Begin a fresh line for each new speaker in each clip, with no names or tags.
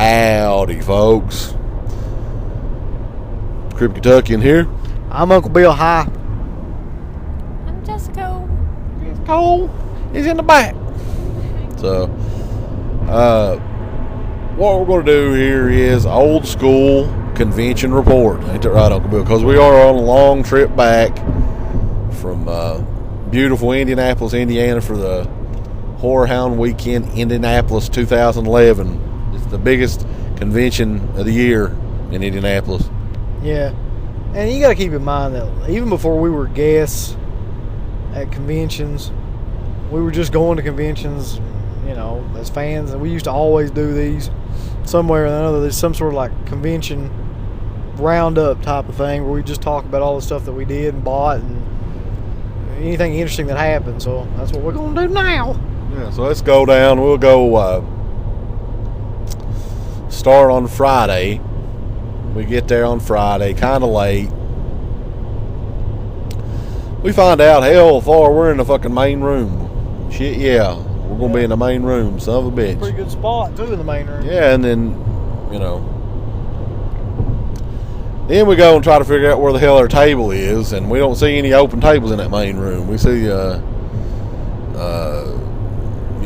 Howdy, folks. Crip Kentuckian here.
I'm Uncle Bill. Hi.
I'm Jessica.
Cole is in the back. So, what we're going to do here is old school convention report. Ain't that right, Uncle Bill? Because we are on a long trip back from beautiful Indianapolis, Indiana for the Horrorhound Weekend, Indianapolis 2011. It's the biggest convention of the year in Indianapolis.
Yeah. And you got to keep in mind that even before we were guests at conventions, we were just going to conventions, you know, as fans. And we used to always do these somewhere or another. There's some sort of like convention roundup type of thing where we just talk about all the stuff that we did and bought and anything interesting that happened. So that's what we're going to do now.
Yeah, so let's go down. We'll go start on Friday. We get there on Friday, kind of late. We find out, hell, far we're in the fucking main room. Shit, yeah. We're going to be in the main room, son of a bitch.
Pretty good spot, too, in the main room.
Yeah, and then, you know. Then we go and try to figure out where the hell our table is, and we don't see any open tables in that main room. We see, you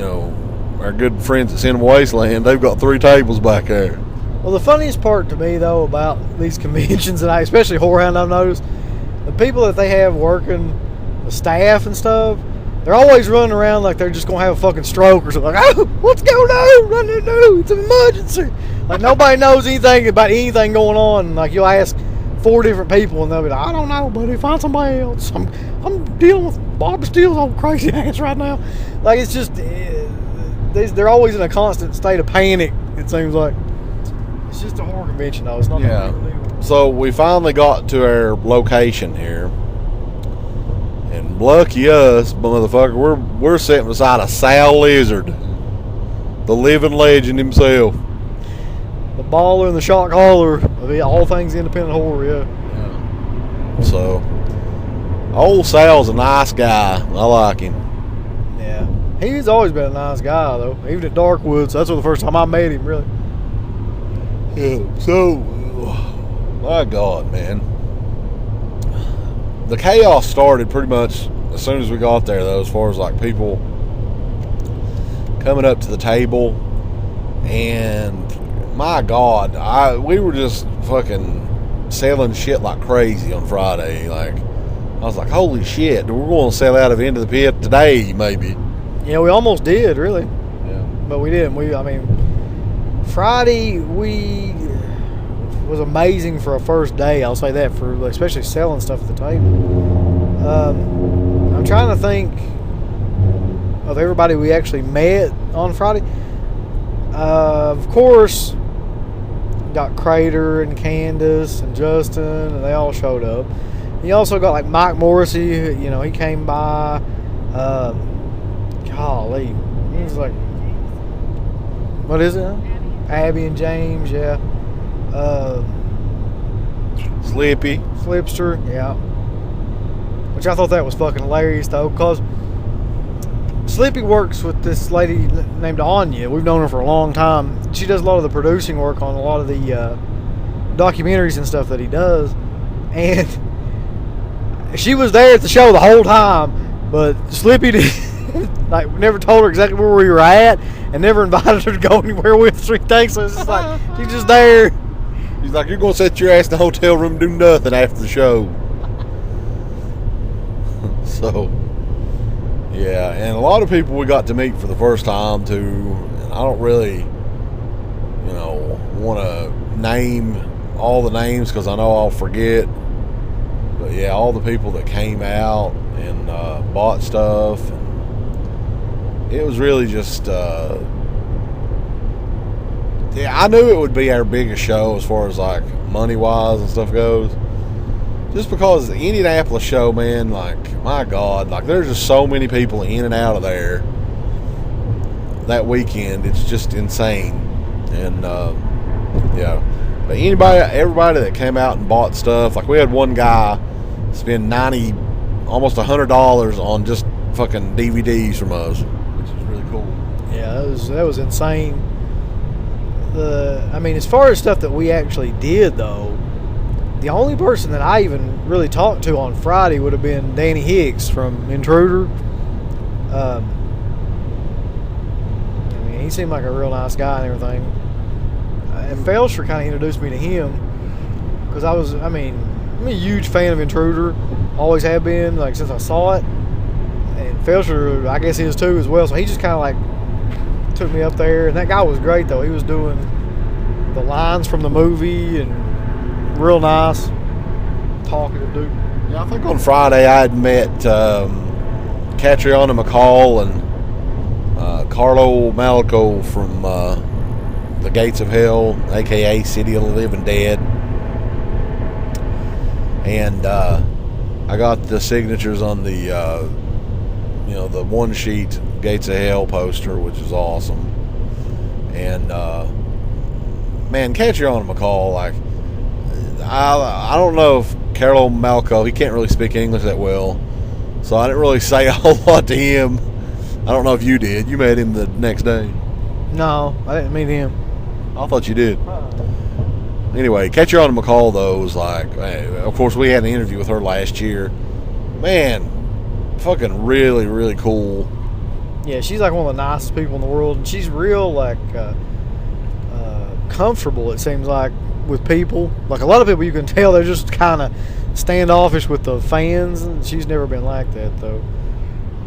know, our good friends at Cinema Wasteland, they've got 3 tables back there.
Well, the funniest part to me, though, about these conventions, and especially Horrorhound, I've noticed, the people that they have working, the staff and stuff, they're always running around like they're just going to have a fucking stroke or something. Like, oh, what's going on? Run in there. It's an emergency. Like, nobody knows anything about anything going on. Like, you'll ask 4 different people, and they'll be like, I don't know, buddy. Find somebody else. I'm dealing with Bob Steele's old crazy ass right now. Like, it's just, they're always in a constant state of panic, it seems like. It's just a horror convention, though. It's not
Yeah. So we finally got to our location here. And lucky us, motherfucker, we're sitting beside a Sal Lizard. The living legend himself.
The baller and the shock hauler of all things independent horror, yeah.
So, old Sal's a nice guy. I like him.
Yeah. He's always been a nice guy, though. Even at Darkwoods. That's the first time I met him, really.
Yeah, so, my God, man. The chaos started pretty much as soon as we got there, though, as far as like people coming up to the table. And my God, we were just fucking selling shit like crazy on Friday. Like, I was like, holy shit, we're going to sell out of Into the Pit today, maybe.
Yeah, we almost did, really.
Yeah.
But we didn't. Friday was amazing for a first day. I'll say that, for especially selling stuff at the table. I'm trying to think of everybody we actually met on Friday. Of course, got Crater and Candace and Justin, and they all showed up. You also got like Mike Morrissey. You know, he came by. Golly, he was like, what is it? Abby and James, yeah.
Slippy.
Slipster, yeah. Which I thought that was fucking hilarious, though, because Slippy works with this lady named Anya. We've known her for a long time. She does a lot of the producing work on a lot of the documentaries and stuff that he does. And she was there at the show the whole time, but Slippy like, never told her exactly where we were at and never invited her to go anywhere with us or anything. So it's just like, she's just there.
He's like, you're going to sit your ass in the hotel room and do nothing after the show. So, yeah. And a lot of people we got to meet for the first time, too. And I don't really, you know, want to name all the names because I know I'll forget. But, yeah, all the people that came out and bought stuff. It was really just, yeah, I knew it would be our biggest show as far as like money-wise and stuff goes. Just because the Indianapolis show, man, like, my God, like there's just so many people in and out of there that weekend. It's just insane. And, yeah. But everybody that came out and bought stuff, like we had one guy spend almost $100 on just fucking DVDs from us. Cool.
Yeah, that was insane. as far as stuff that we actually did, though, the only person that I even really talked to on Friday would have been Danny Hicks from Intruder. He seemed like a real nice guy and everything. And Felsher kind of introduced me to him because I'm a huge fan of Intruder. Always have been, like, since I saw it. And Felsher, I guess, is too as well. So he just kind of, like, took me up there. And that guy was great, though. He was doing the lines from the movie and real nice, talkative dude.
Yeah, I think on Friday I had met Catriona McCall and Carlo Malico from the Gates of Hell, a.k.a. City of the Living Dead. And I got the signatures on the, the one-sheet Gates of Hell poster, which is awesome. And, man, Catriona McCall, like, I don't know if Carlo Malco, he can't really speak English that well, so I didn't really say a whole lot to him. I don't know if you did. You met him the next day.
No, I didn't meet him.
I thought you did. Anyway, Catriona McCall, though, was like, of course, we had an interview with her last year. Man, fucking really, really cool.
Yeah, she's like one of the nicest people in the world, and she's real, like, comfortable, it seems like, with people. Like, a lot of people, you can tell they're just kind of standoffish with the fans, and she's never been like that, though.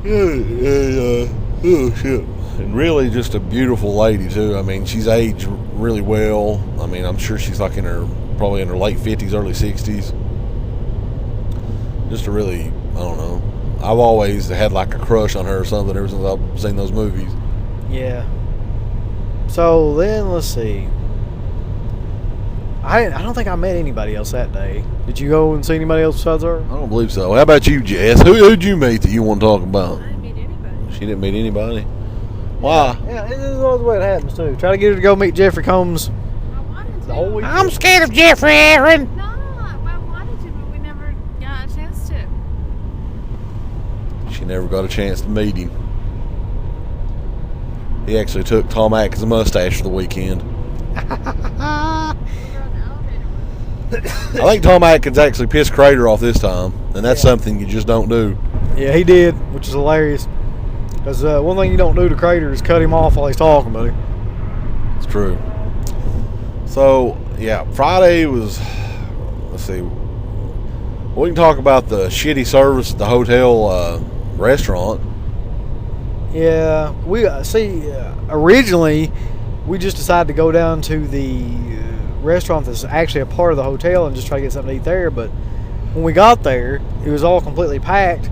Yeah, oh shit. And really just a beautiful lady too. I mean, she's aged really well. I mean, I'm sure she's like probably in her late 50s, early 60s. Just a really, I don't know. I've always had like a crush on her or something ever since I've seen those movies.
Yeah. So then, let's see. I don't think I met anybody else that day. Did you go and see anybody else besides her?
I don't believe so. How about you, Jess? Who'd you meet that you want to talk about?
I didn't meet anybody.
She didn't meet anybody? Why?
Yeah, this is always the way it happens, too. Try to get her to go meet Jeffrey Combs
I wanted to.
the whole week.
I'm scared of Jeffrey, Aaron.
No, I wanted to, but we never got a chance to.
She never got a chance to meet him. He actually took Tom Atkins' mustache for the weekend.
We were on the elevator with
I think Tom Atkins actually pissed Crater off this time, and that's something you just don't do.
Yeah, he did, which is hilarious. Because one thing you don't do to Crater is cut him off while he's talking, buddy.
It's true. So, yeah, Friday was, let's see, we can talk about the shitty service at the hotel restaurant.
Yeah, we originally we just decided to go down to the restaurant that's actually a part of the hotel and just try to get something to eat there. But when we got there, it was all completely packed.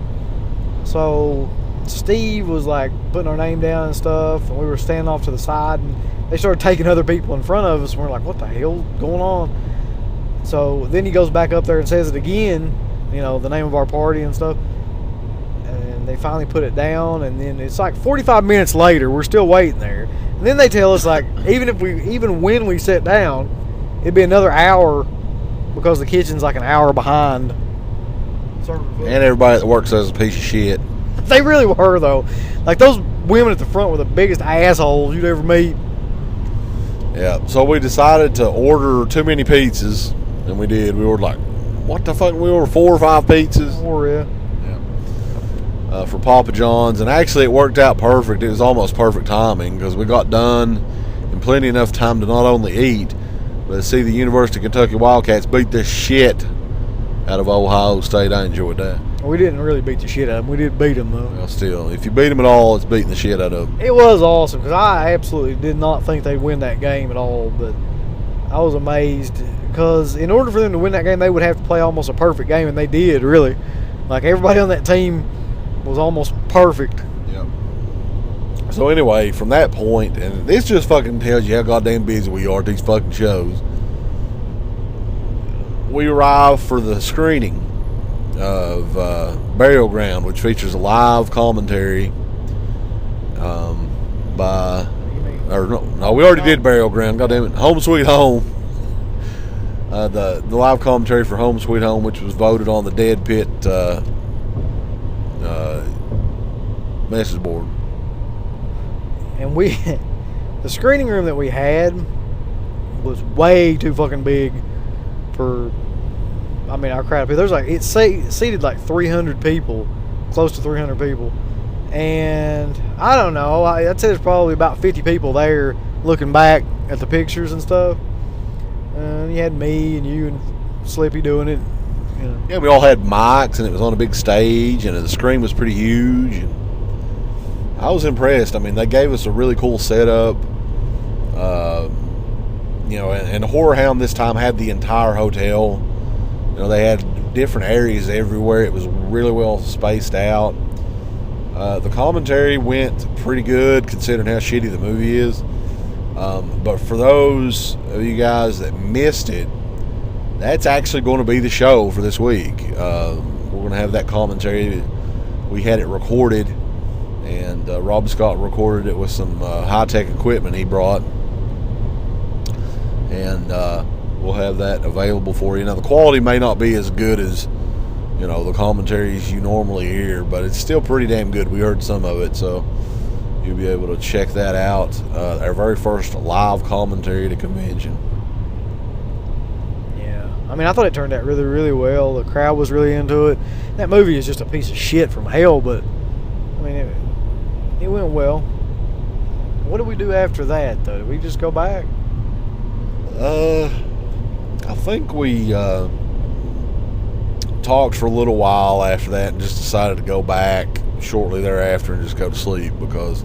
So Steve was like putting our name down and stuff, and we were standing off to the side, and they started taking other people in front of us, and we're like, what the hell going on? So then he goes back up there and says it again, the name of our party and stuff, and they finally put it down. And then it's like 45 minutes later, we're still waiting there, and then they tell us, like, even when we sit down, it'd be another hour because the kitchen's like an hour behind.
And everybody that works there is a piece of shit.
They really were, though. Like, those women at the front were the biggest assholes you'd ever meet.
Yeah, so we decided to order too many pizzas, and we did. We ordered, like, what the fuck? We ordered 4 or 5 pizzas.
4, yeah.
For Papa John's, and actually it worked out perfect. It was almost perfect timing because we got done in plenty enough time to not only eat, but to see the University of Kentucky Wildcats beat the shit out of Ohio State. I enjoyed that.
We didn't really beat the shit out of them. We did beat them, though.
Well, still, if you beat them at all, it's beating the shit out of them.
It was awesome because I absolutely did not think they'd win that game at all, but I was amazed because in order for them to win that game, they would have to play almost a perfect game, and they did, really. Like, everybody on that team was almost perfect.
Yep. So anyway, from that point, and this just fucking tells you how goddamn busy we are at these fucking shows. We arrived for the screening of Burial Ground, which features a live commentary by, or no, we already did Burial Ground. Goddamn it, Home Sweet Home. The live commentary for Home Sweet Home, which was voted on the DEADPIT message board.
And the screening room that we had was way too fucking big for, I mean, our crowd of people. There's like, it seated like 300 people, close to 300 people. And I don't know, I'd say there's probably about 50 people there looking back at the pictures and stuff. You had me and you and Slippy doing it. You know.
Yeah, we all had mics, and it was on a big stage, and the screen was pretty huge. And I was impressed. I mean, they gave us a really cool setup. You know, and Horrorhound this time had the entire hotel. You know, they had different areas everywhere. It was really well spaced out. The commentary went pretty good considering how shitty the movie is. But for those of you guys that missed it, that's actually going to be the show for this week. We're going to have that commentary. We had it recorded, and Rob Scott recorded it with some high-tech equipment he brought. And we'll have that available for you. Now, the quality may not be as good as, you know, the commentaries you normally hear, but it's still pretty damn good. We heard some of it, so you'll be able to check that out. Our very first live commentary at a convention.
Yeah. I mean, I thought it turned out really, really well. The crowd was really into it. That movie is just a piece of shit from hell, but, I mean, it went well. What did we do after that, though? Did we just go back?
I think we talked for a little while after that and just decided to go back shortly thereafter and just go to sleep because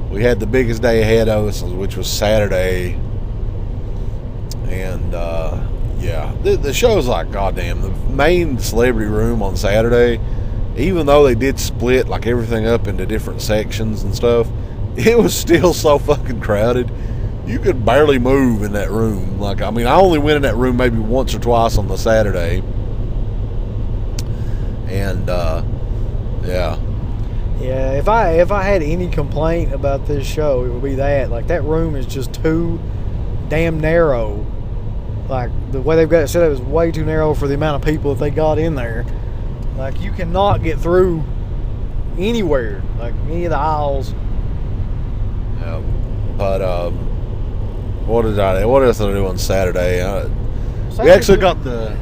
we had the biggest day ahead of us, which was Saturday. And yeah, the show's like goddamn. The main celebrity room on Saturday, even though they did split like everything up into different sections and stuff, it was still so fucking crowded. You could barely move in that room. Like, I mean, I only went in that room maybe once or twice on the Saturday. And yeah.
Yeah, if I had any complaint about this show, it would be that. Like, that room is just too damn narrow. Like, the way they've got it set up is way too narrow for the amount of people that they got in there. Like, you cannot get through anywhere, like any of the aisles.
Yeah. But what else did I do on Saturday? We actually got the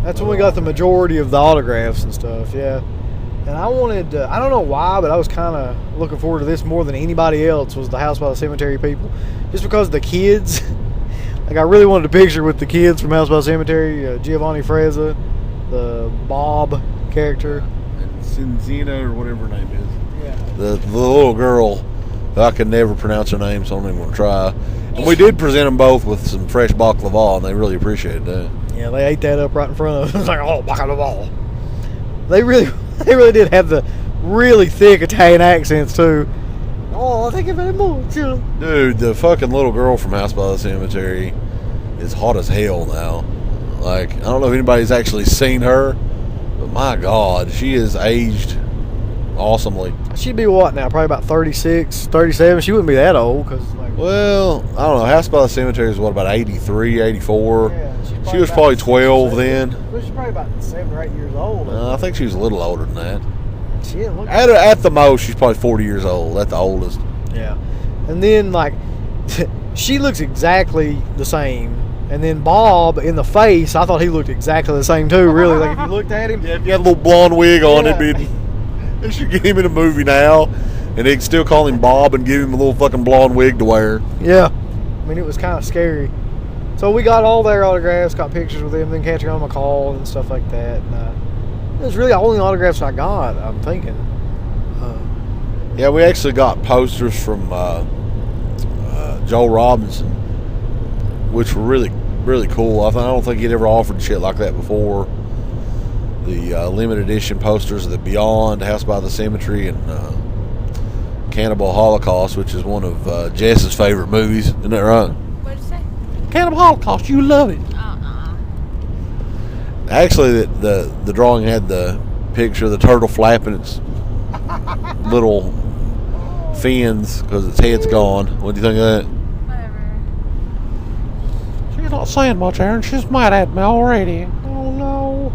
That's when we got the majority of the autographs and stuff. Yeah. And I wanted, I don't know why, but I was kind of looking forward to this more than anybody else, was the House by the Cemetery people. Just because the kids, like I really wanted a picture with the kids from House by the Cemetery, Giovanni Frezza, the Bob character.
And Cinzina, or whatever her name is.
Yeah.
The little girl, I can never pronounce her name, so I don't even want to try. And we did present them both with some fresh baklava, and they really appreciated that.
Yeah, they ate that up right in front of us. It's like, oh, baklava. They really did have the really thick Italian accents too. Oh, thank you very much.
Dude, the fucking little girl from House by the Cemetery is hot as hell now. Like, I don't know if anybody's actually seen her, but my God, she is aged awesomely.
She'd be what now? Probably about 36, 37. She wouldn't be that old because, like,
well, I don't know. House by the Cemetery is what, about 83, 84?
Yeah,
she was probably 12 then.
Well, she's probably about 7 or 8 years old.
I think she was a little older than that.
She didn't look
At the most, she's probably 40 years old. At the oldest.
Yeah. And then, like, she looks exactly the same. And then Bob, in the face, I thought he looked exactly the same too, really. Like, if you looked at him.
Yeah, if you had a little blonde wig on,
Yeah.
it'd be... They should get him in a movie now, and they can still call him Bob and give him a little fucking blonde wig to wear.
Yeah. I mean, it was kind of scary. So we got all their autographs, got pictures with them, then catching on my call and stuff like that. And it was really the only autographs I got, I'm thinking.
Yeah, we actually got posters from Joel Robinson, which were really, really cool. I don't think he'd ever offered shit like that before. The limited edition posters of the Beyond, House by the Cemetery, and Cannibal Holocaust, which is one of Jess's favorite movies. Isn't that right?
What'd you say?
Cannibal Holocaust, you love it. Actually, the drawing had the picture of the turtle flapping its little fins because its head's gone. What do you think of that?
Whatever.
She's not saying much, Aaron. She's mad at me already. Oh, no.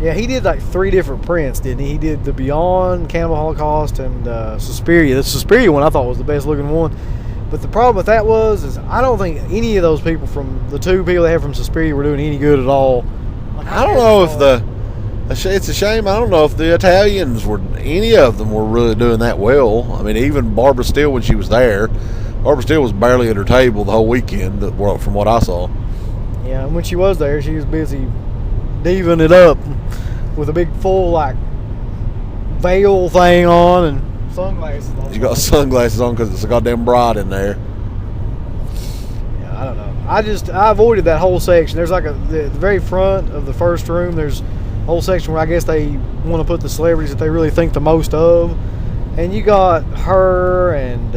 Yeah, he did like 3 different prints, didn't he? He did the Beyond, Cannibal Holocaust, and Suspiria. The Suspiria one I thought was the best looking one. But the problem with that is I don't think any of those people from the two people they had from Suspiria were doing any good at all. Like,
I don't know if it's a shame. I don't know if the Italians any of them were really doing that well. I mean, even Barbara Steele when she was there, Barbara Steele was barely at her table the whole weekend, from what I saw.
Yeah, and when she was there, she was busy diving it up with a big full like veil thing on and sunglasses on.
She got sunglasses on because it's a goddamn bride in there.
Yeah, I don't know. I avoided that whole section. There's like the very front of the first room. There's a whole section where I guess they want to put the celebrities that they really think the most of, and you got her and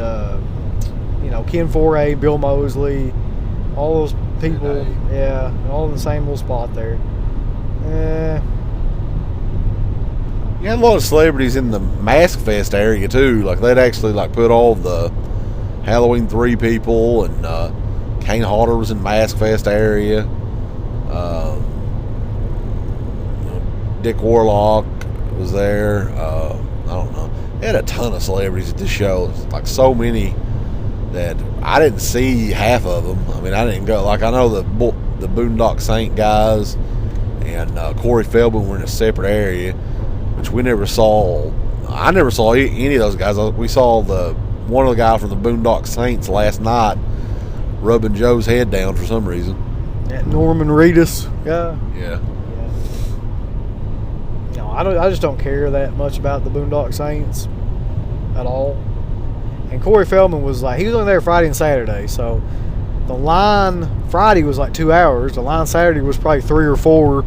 Ken Foray, Bill Moseley, all those people. Yeah, all in the same little spot there.
You had a lot of celebrities in the Mask Fest area too. Like they'd actually like put all the Halloween 3 people, and Kane Hodder was in Mask Fest area. Dick Warlock was there. I don't know. They had a ton of celebrities at this show. Like so many that I didn't see half of them. I mean, I didn't go. Like I know the Boondock Saint guys and Corey Feldman were in a separate area, which we never saw. I never saw any of those guys. We saw one of the guys from the Boondock Saints last night rubbing Joe's head down for some reason.
That Norman Reedus guy.
Yeah.
No, I just don't care that much about the Boondock Saints at all. And Corey Feldman was he was only there Friday and Saturday, so the line Friday was like 2 hours. The line Saturday was probably 3 or 4.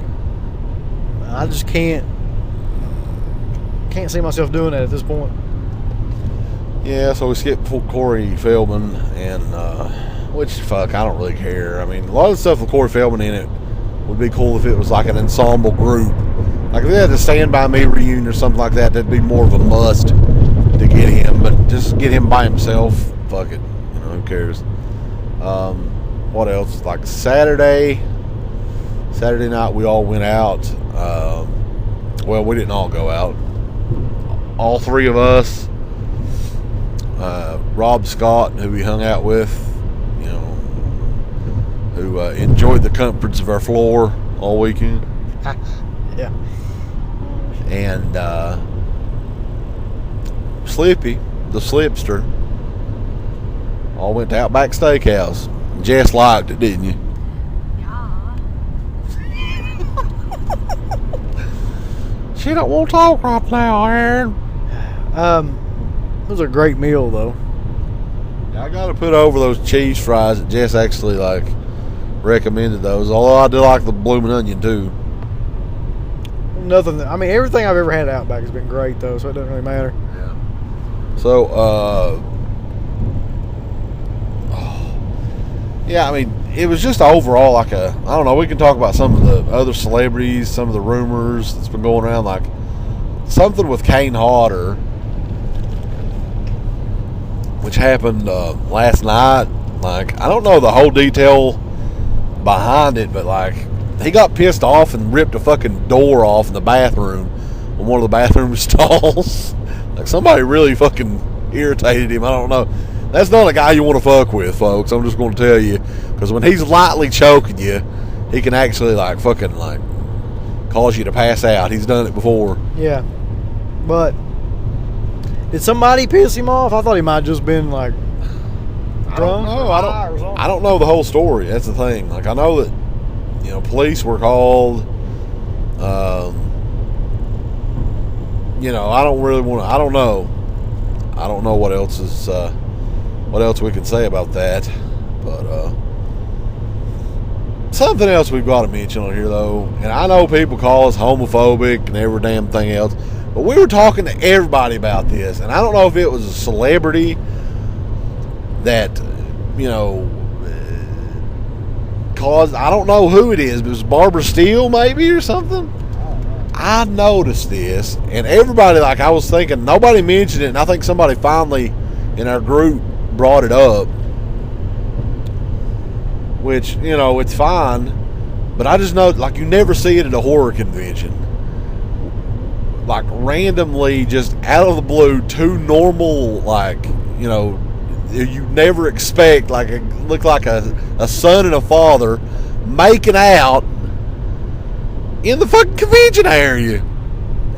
I just can't see myself doing that at this point.
Yeah, so we skipped Corey Feldman, and I don't really care. I mean, a lot of the stuff with Corey Feldman in it would be cool if it was like an ensemble group. Like if they had a Stand By Me reunion or something like that, that'd be more of a must to get him. But just get him by himself, fuck it. Who cares? What else? Like Saturday night, we all went out. Well, we didn't all go out. All 3 of us, Rob Scott, who we hung out with, who enjoyed the comforts of our floor all weekend.
Yeah.
And Slippy, the Slipster, all went to Outback Steakhouse. Jess liked it, didn't you?
Yeah.
She don't want to talk right now, Aaron.
It was a great meal though.
I got to put over those cheese fries that Jess actually recommended those. Although I do like the blooming onion too.
Everything I've ever had at Outback has been great though, so it doesn't really matter.
Yeah. So, it was just overall I don't know, we can talk about some of the other celebrities, some of the rumors that's been going around, like something with Kane Hodder, which happened last night. Like, I don't know the whole detail behind it, but he got pissed off and ripped a fucking door off in the bathroom on one of the bathroom stalls. Like, somebody really fucking irritated him. I don't know. That's not a guy you want to fuck with, folks. I'm just going to tell you. Because when he's lightly choking you, he can actually, cause you to pass out. He's done it before.
Yeah. But did somebody piss him off? I thought he might have just been, drunk.
I don't know the whole story. That's the thing. I know that, police were called. I don't really want to. I don't know what else is. What else we can say about that? But something else we've got to mention on here, though, and I know people call us homophobic and every damn thing else, but we were talking to everybody about this, and I don't know if it was a celebrity that caused. I don't know who it is, but it was Barbara Steele maybe or something. I noticed this, and everybody, I was thinking, nobody mentioned it, and I think somebody finally in our group brought it up, which, it's fine, but I just know, you never see it at a horror convention. Randomly, just out of the blue, 2 normal, you never expect, like look like a son and a father making out in the fucking convention area.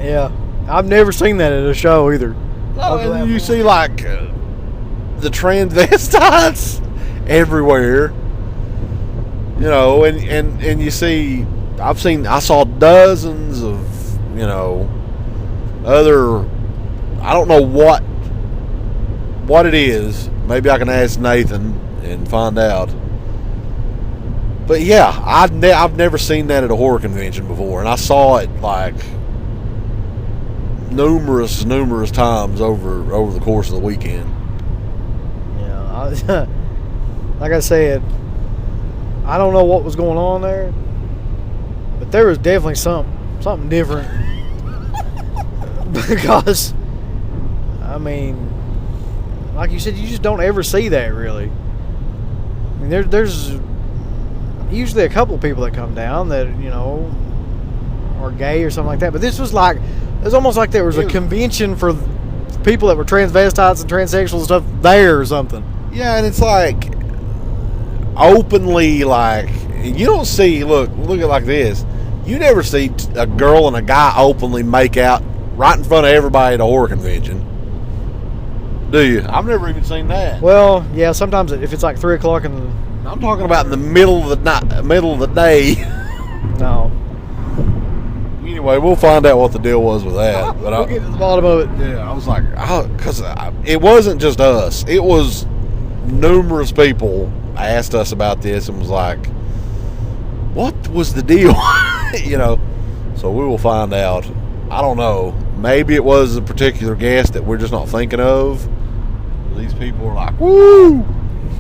Yeah, I've never seen that at a show either.
Oh, and you see like the transvestites everywhere, you know, and you see, I saw dozens of, you know, other, I don't know what it is. Maybe I can ask Nathan and find out. But yeah, I've never seen that at a horror convention before, and I saw it like numerous times over the course of the weekend.
Yeah, like I said, I don't know what was going on there, but there was definitely something different. Because, I mean, like you said, you just don't ever see that really. I mean, there's usually a couple of people that come down that, you know, are gay or something like that. But this was like, it was almost like there was a convention for people that were transvestites and transsexuals and stuff there or something.
Yeah, and it's like openly, like, you don't see, look at it like this. You never see a girl and a guy openly make out right in front of everybody at a horror convention. Do you? I've never even seen that.
Well, yeah, sometimes if it's like 3 o'clock in the...
I'm talking about in the middle of the night, middle of the day.
No.
Anyway, we'll find out what the deal was with that. But
We'll get to the bottom of it.
yeah, I was like, because it wasn't just us. It was numerous people asked us about this and was like, what was the deal? You know, so we will find out. I don't know. Maybe it was a particular guest that we're just not thinking of. These people are like, woo!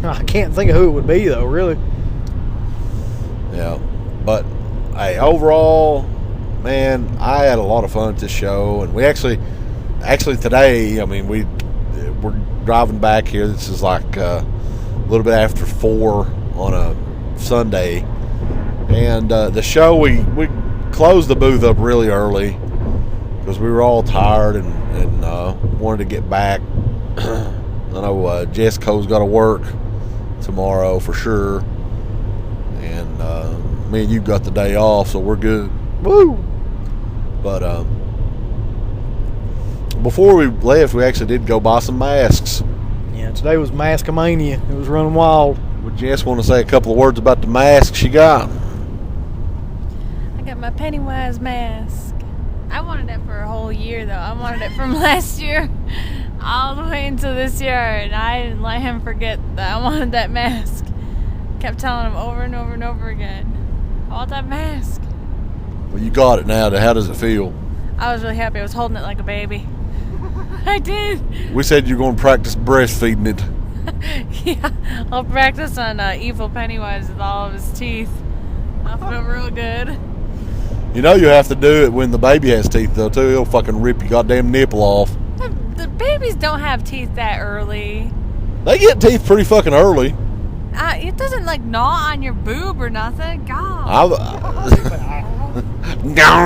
I can't think of who it would be, though, really.
Yeah. But, hey, overall, man, I had a lot of fun at this show. And we actually today, I mean, we're driving back here. This is like a little bit after 4 on a Sunday. And the show, we closed the booth up really early because we were all tired and wanted to get back. I know Jessica's got to work tomorrow for sure, and me and you got the day off, so we're good.
Woo!
But before we left, we actually did go buy some masks.
Yeah, today was Maskamania. It was running wild.
Would Jess want to say a couple of words about the mask she got?
I got my Pennywise mask. I wanted that for a whole year, though. I wanted it from last year all the way until this year, and I didn't let him forget that I wanted that mask. Kept telling him over and over and over again, I want that mask.
Well, you got it now. How does it feel?
I was really happy. I was holding it like a baby. I did.
We said you're going to practice breastfeeding it.
Yeah, I'll practice on evil Pennywise with all of his teeth. I'll feel real good.
You know you have to do it when the baby has teeth, though, too. He'll fucking rip your goddamn nipple off.
The babies don't have teeth that early.
They get teeth pretty fucking early.
It doesn't, like, gnaw on your boob or nothing. God.
Yeah,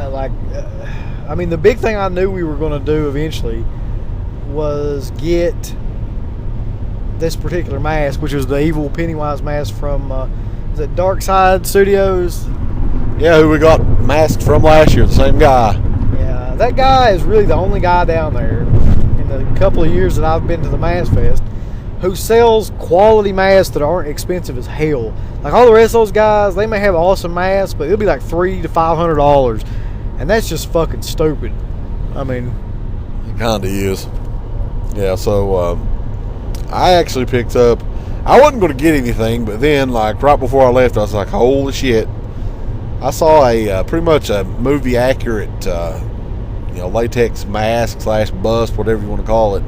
like, I mean, the big thing I knew we were going to do eventually was get this particular mask, which was the evil Pennywise mask from, is it Dark Side Studios?
Yeah, who we got masked from last year, the same guy.
Yeah, that guy is really the only guy down there in the couple of years that I've been to the Mask Fest who sells quality masks that aren't expensive as hell. Like all the rest of those guys, they may have awesome masks, but it'll be like $300 to $500, and that's just fucking stupid. I mean,
It kind of is. Yeah, so I actually picked up. I wasn't going to get anything, but then, like right before I left, I was like, "Holy shit!" I saw a pretty much a movie accurate, latex mask / bust, whatever you want to call it,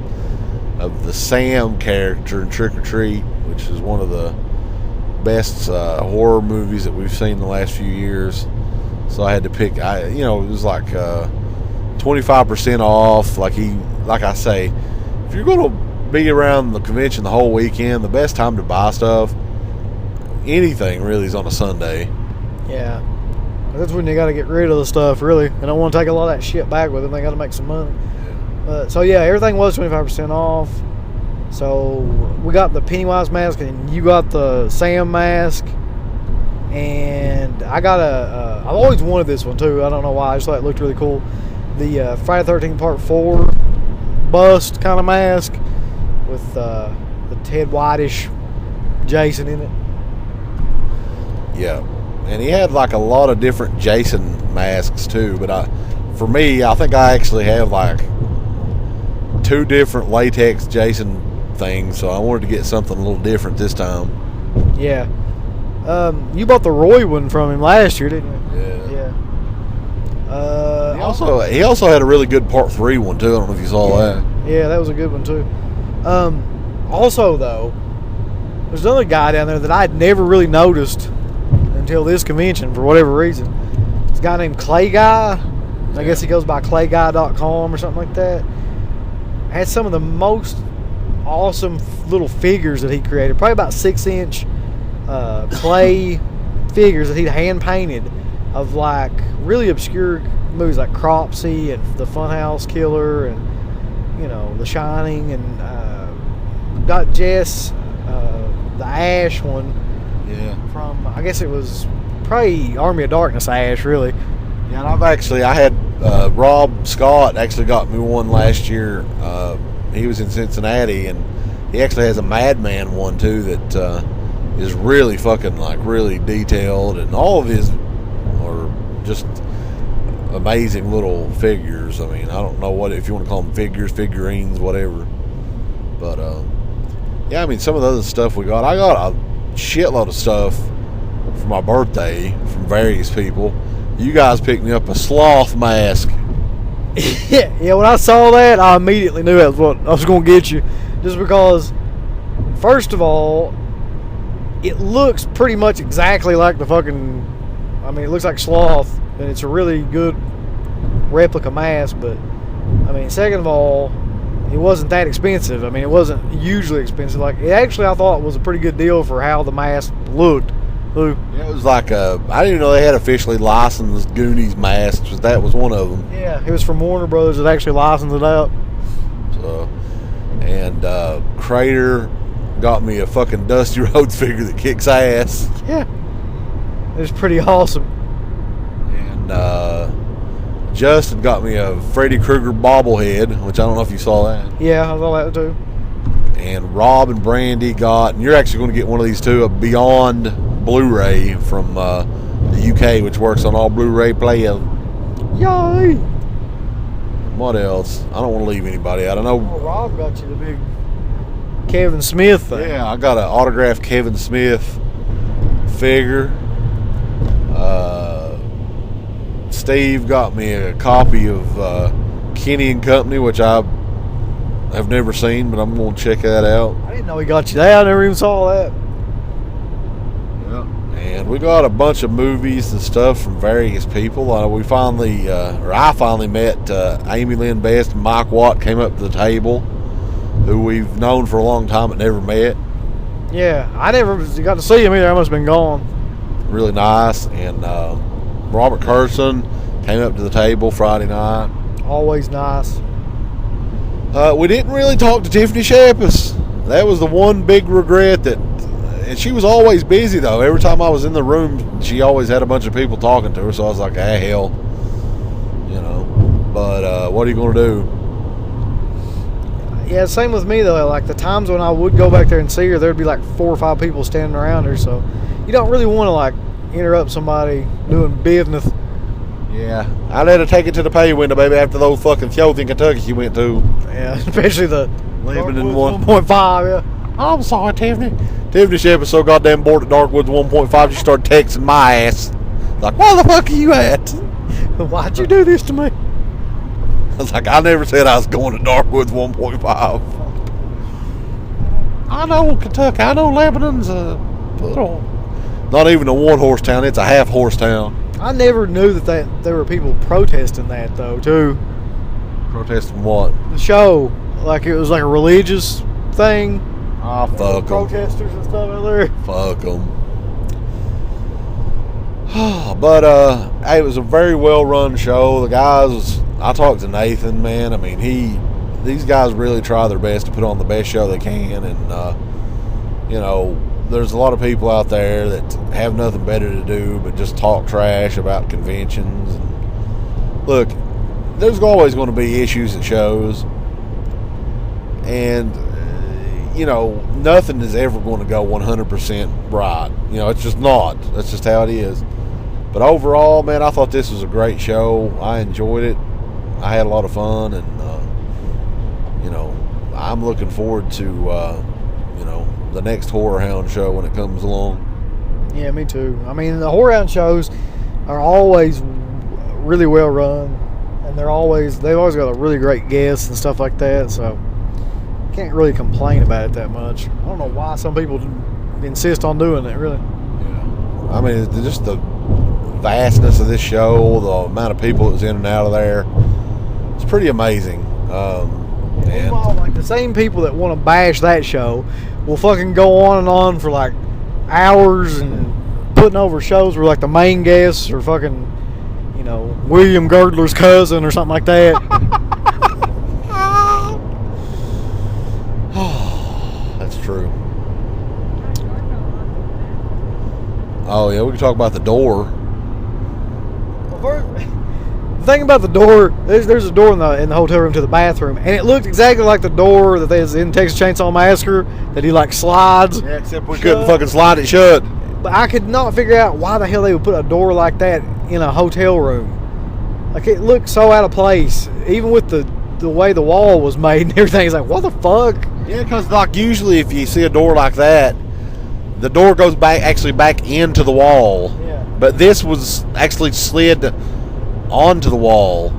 of the Sam character in Trick or Treat, which is one of the best horror movies that we've seen in the last few years. So I had to pick. It was like 25% off. Like I say, if you're going to be around the convention the whole weekend, the best time to buy stuff, anything really, is on a Sunday.
yeah, that's when you got to get rid of the stuff. Really, they don't want to take a lot of that shit back with them. They got to make some money. So yeah, everything was 25% off. So we got the Pennywise mask, and you got the Sam mask. And I got I've always wanted this one too. I don't know why. I just thought it looked really cool. The Friday 13th Part 4 bust kind of mask with the Ted Whitish Jason in it.
Yeah, and he had like a lot of different Jason masks too. But for me, I think I actually have like 2 different latex Jason things. So I wanted to get something a little different this time.
Yeah. You bought the Roy one from him last year, didn't you?
Yeah.
Yeah.
He also had a really good Part 3 one too. I don't know if you saw that.
Yeah, that was a good one too. Also though, there's another guy down there that I'd never really noticed until this convention for whatever reason. This guy named Clay Guy. I guess he goes by clayguy.com or something like that. Had some of the most awesome little figures that he created. Probably about 6-inch clay figures that he'd hand painted of like really obscure movies like Cropsy and The Funhouse Killer and The Shining, and got Jess the Ash one from, I guess it was probably Army of Darkness Ash, really.
Yeah, and I had Rob Scott actually got me one last year. He was in Cincinnati, and he actually has a Madman one too that is really fucking like really detailed, and all of his are just amazing little figures. I mean, I don't know what, if you want to call them figures, figurines, whatever. But yeah, I mean, some of the other stuff we got, I got a shitload of stuff for my birthday from various people. You guys picked me up a sloth mask.
Yeah, when I saw that, I immediately knew that's what I was going to get you. Just because, first of all, it looks pretty much exactly like the fucking, I mean, it looks like Sloth, and it's a really good replica mask. But I mean, second of all, it wasn't that expensive. I mean, it wasn't hugely expensive. Like, it actually, I thought was a pretty good deal for how the mask looked.
Yeah, it was like I didn't even know they had officially licensed Goonies masks, but that was one of them.
Yeah, it was from Warner Brothers that actually licensed it out.
So, and Crater got me a fucking Dusty Rhodes figure that kicks ass.
Yeah, it was pretty awesome.
And Justin got me a Freddy Krueger bobblehead, which I don't know if you saw that.
Yeah, I saw that too.
And Rob and Brandy got, and you're actually going to get one of these too, a Beyond Blu-ray from the UK, which works on all Blu-ray players.
Yay!
What else? I don't want to leave anybody out. I know
Rob got you the big Kevin Smith thing.
Yeah, I got an autographed Kevin Smith figure. Steve got me a copy of Kenny and Company, which I have never seen, but I'm going to check that out.
I didn't know he got you that. I never even saw that.
And we got a bunch of movies and stuff from various people. I finally met Amy Lynn Best and Mike Watt came up to the table, who we've known for a long time but never met.
Yeah, I never got to see him either. I must have been gone.
Really nice. And Robert Carson came up to the table Friday night.
Always nice.
We didn't really talk to Tiffany Shappas. That was the one big regret that. And she was always busy, though. Every time I was in the room, she always had a bunch of people talking to her. So I was like, hell. But what are you going to do?
Yeah, same with me, though. Like, the times when I would go back there and see her, there'd be like 4 or 5 people standing around her. So you don't really want to, like, interrupt somebody doing business.
Yeah. I let her take it to the pay window, baby, after those fucking Kyoto in Kentucky she went to.
Yeah, especially the
Lebanon one.
1.5, yeah.
I'm sorry, Tiffany.
Tiffany Shep is so goddamn bored at Darkwoods 1.5, she started texting my ass. Like, where the fuck are you at?
Why'd you do this to me?
I was like, I never said I was going to Darkwoods 1.5.
I know Kentucky. I know Lebanon's a little.
Not even a one-horse town, it's a half-horse town.
I never knew that there were people protesting that, though, too.
Protesting what?
The show. Like, it was like a religious thing.
Ah, fuck them.
Protesters and stuff out there.
Fuck them. But hey, it was a very well run show. The guys, I talked to Nathan, man. I mean, these guys really try their best to put on the best show they can, and you know, there's a lot of people out there that have nothing better to do but just talk trash about conventions. And look, there's always going to be issues at shows, and you know, nothing is ever going to go 100% right. You know, it's just not. That's just how it is. But overall, man, I thought this was a great show. I enjoyed it. I had a lot of fun, and you know, I'm looking forward to you know, the next Horrorhound show when it comes along.
Yeah, me too. I mean, the Horrorhound shows are always really well run, and they've always got a really great guests and stuff like that. So can't really complain about it that much. I don't know why some people insist on doing it. Really.
Yeah. I mean, just the vastness of this show, the amount of people that was in and out of there, it's pretty amazing. And
like the same people that want to bash that show will fucking go on for like hours and putting over shows where like the main guests are fucking, you know, William Girdler's cousin or something like that.
That's true. Oh yeah, we can talk about the door.
The thing about the door, there's a door in the hotel room to the bathroom, and it looked exactly like the door that is in Texas Chainsaw Massacre that he like slides.
Yeah, except we couldn't fucking slide it shut.
But I could not figure out why the hell they would put a door like that in a hotel room. Like, it looked so out of place, even with the way the wall was made and everything. It's like, what the fuck?
Yeah, because like usually if you see a door like that, the door goes back into the wall.
Yeah.
But this was actually slid onto the wall.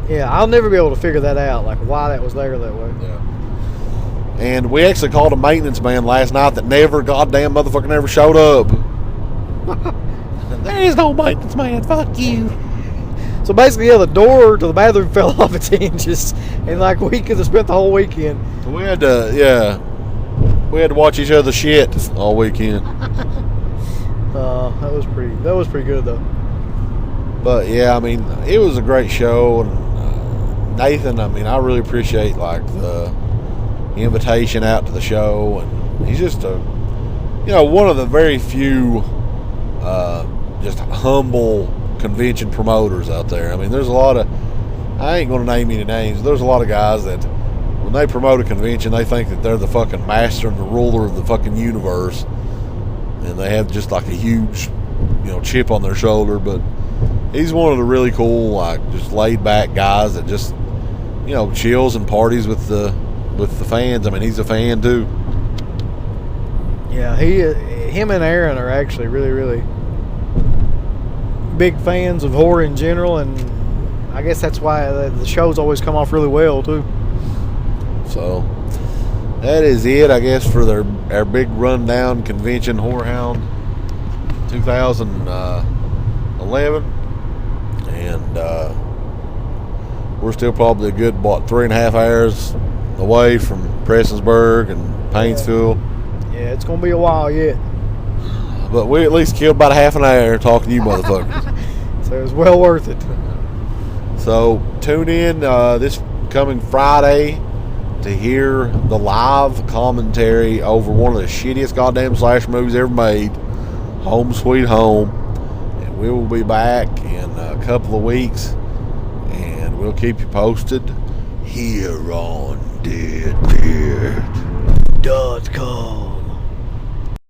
Yeah, I'll never be able to figure that out, like why that was there that way.
Yeah. And we actually called a maintenance man last night that goddamn motherfucker never showed up.
There is no maintenance man. Fuck you.
So basically, yeah, the door to the bathroom fell off its hinges, and like we could have spent the whole weekend.
So we had to watch each other shit all weekend.
That was pretty good though.
But yeah, I mean, it was a great show, and Nathan, I mean, I really appreciate like the invitation out to the show, and he's just one of the very few just humble convention promoters out there. I mean, there's a lot of, I ain't gonna name any names, there's a lot of guys that when they promote a convention, they think that they're the fucking master and the ruler of the fucking universe, and they have just like a huge, chip on their shoulder. But he's one of the really cool, like, just laid back guys that just, chills and parties with the fans. I mean, he's a fan too.
Yeah, him and Aaron are actually really, really big fans of horror in general, and I guess that's why the shows always come off really well too. So
that is it, I guess, for our big rundown convention, Horrorhound 2011, and we're still probably a good 3.5 hours away from Prestonsburg and Paintsville.
Yeah, it's gonna be a while yet,
but we at least killed about a half an hour talking to you motherfuckers.
So it was well worth it.
So tune in this coming Friday to hear the live commentary over one of the shittiest goddamn slasher movies ever made, Home Sweet Home. And we will be back in a couple of weeks, and we'll keep you posted here on DEADPIT.com.